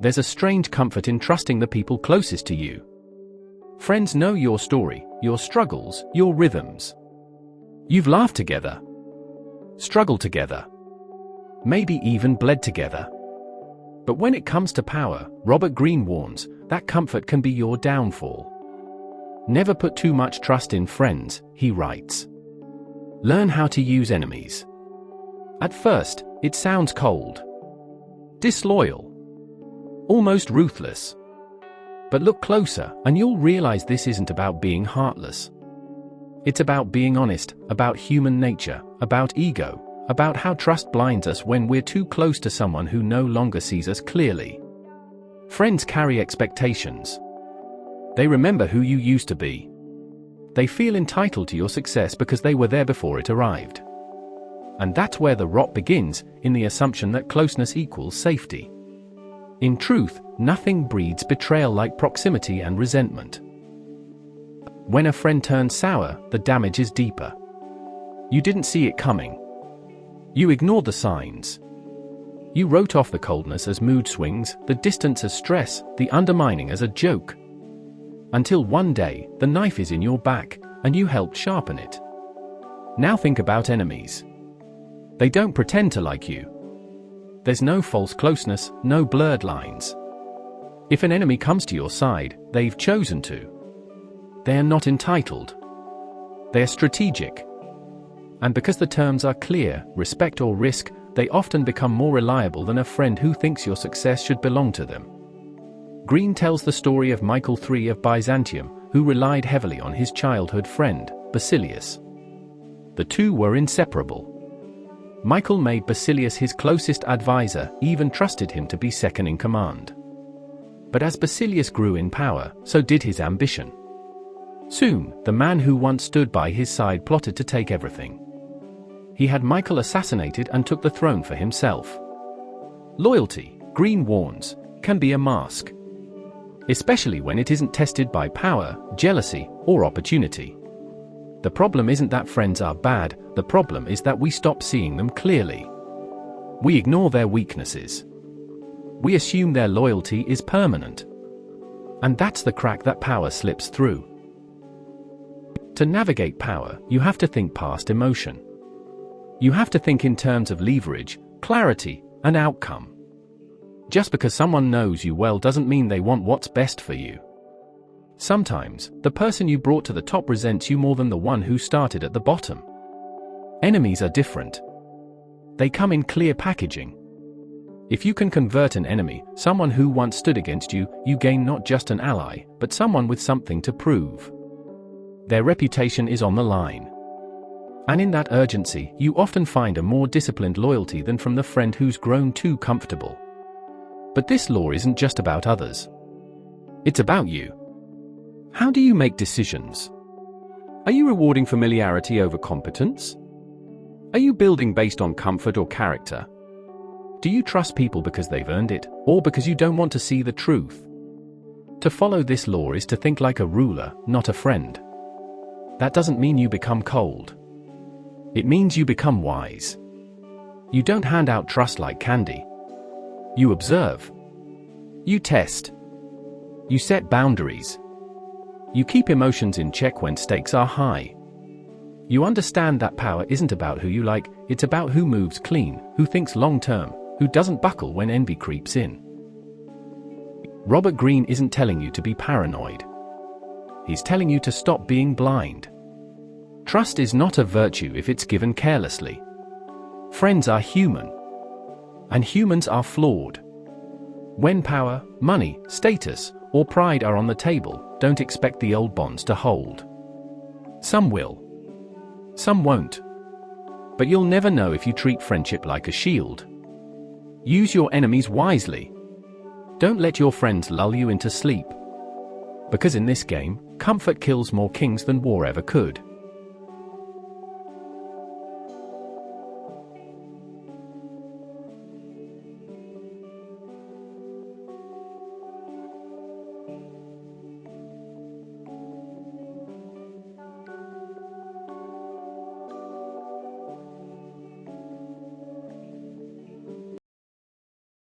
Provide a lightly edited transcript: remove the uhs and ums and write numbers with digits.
There's a strange comfort in trusting the people closest to you. Friends know your story, your struggles, your rhythms. You've laughed together, struggled together, maybe even bled together. But when it comes to power, Robert Greene warns, that comfort can be your downfall. Never put too much trust in friends, he writes. Learn how to use enemies. At first, it sounds cold, disloyal, almost ruthless. But look closer, and you'll realize this isn't about being heartless. It's about being honest, about human nature, about ego, about how trust blinds us when we're too close to someone who no longer sees us clearly. Friends carry expectations. They remember who you used to be. They feel entitled to your success because they were there before it arrived. And that's where the rot begins, in the assumption that closeness equals safety. In truth, nothing breeds betrayal like proximity and resentment. When a friend turns sour, the damage is deeper. You didn't see it coming. You ignored the signs. You wrote off the coldness as mood swings, the distance as stress, the undermining as a joke. Until one day, the knife is in your back, and you helped sharpen it. Now think about enemies. They don't pretend to like you. There's no false closeness, no blurred lines. If an enemy comes to your side, they've chosen to. They are not entitled. They are strategic. And because the terms are clear, respect or risk, they often become more reliable than a friend who thinks your success should belong to them. Greene tells the story of Michael III of Byzantium, who relied heavily on his childhood friend, Basilius. The two were inseparable. Michael made Basilius his closest advisor, even trusted him to be second in command. But as Basilius grew in power, so did his ambition. Soon, the man who once stood by his side plotted to take everything. He had Michael assassinated and took the throne for himself. Loyalty, Greene warns, can be a mask. Especially when it isn't tested by power, jealousy, or opportunity. The problem isn't that friends are bad, the problem is that we stop seeing them clearly. We ignore their weaknesses. We assume their loyalty is permanent. And that's the crack that power slips through. To navigate power, you have to think past emotion. You have to think in terms of leverage, clarity, and outcome. Just because someone knows you well doesn't mean they want what's best for you. Sometimes, the person you brought to the top resents you more than the one who started at the bottom. Enemies are different. They come in clear packaging. If you can convert an enemy, someone who once stood against you, you gain not just an ally, but someone with something to prove. Their reputation is on the line. And in that urgency, you often find a more disciplined loyalty than from the friend who's grown too comfortable. But this law isn't just about others. It's about you. How do you make decisions? Are you rewarding familiarity over competence? Are you building based on comfort or character? Do you trust people because they've earned it, or because you don't want to see the truth? To follow this law is to think like a ruler, not a friend. That doesn't mean you become cold. It means you become wise. You don't hand out trust like candy. You observe. You test. You set boundaries. You keep emotions in check when stakes are high. You understand that power isn't about who you like, it's about who moves clean, who thinks long-term, who doesn't buckle when envy creeps in. Robert Greene isn't telling you to be paranoid. He's telling you to stop being blind. Trust is not a virtue if it's given carelessly. Friends are human. And humans are flawed. When power, money, status, or pride are on the table, don't expect the old bonds to hold. Some will. Some won't. But you'll never know if you treat friendship like a shield. Use your enemies wisely. Don't let your friends lull you into sleep. Because in this game, comfort kills more kings than war ever could.